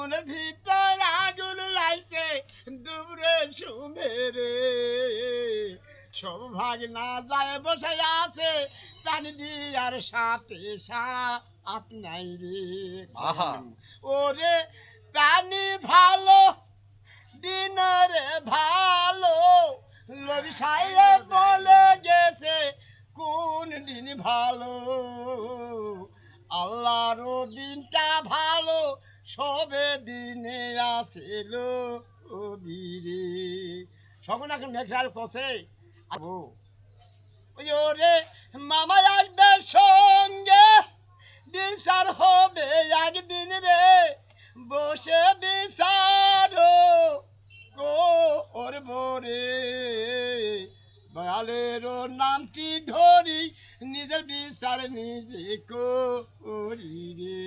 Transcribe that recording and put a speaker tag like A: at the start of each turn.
A: মনের ভিতর আগুন লাইছে দুবরে সুমেরে সৌভাগ না যায় বসে আছে প্রাণ দিয়ার সাথে সাথ নাই রে ওরে প্রাণী ভালো দিনরে ভালো লবি সাইয়ে বলে গেছে কোন দিন ভালো আল্লাহর দিনটা ভালো সবে দিনে আসিল বীরে সকল এখন নেক্সট কষে ওই ওরে মামা আসবে সঙ্গে বিচার হবে একদিন রে বসে বিচার করব রে দয়ালের নামটি ধরি নিজের বিচার নিজে করি রে।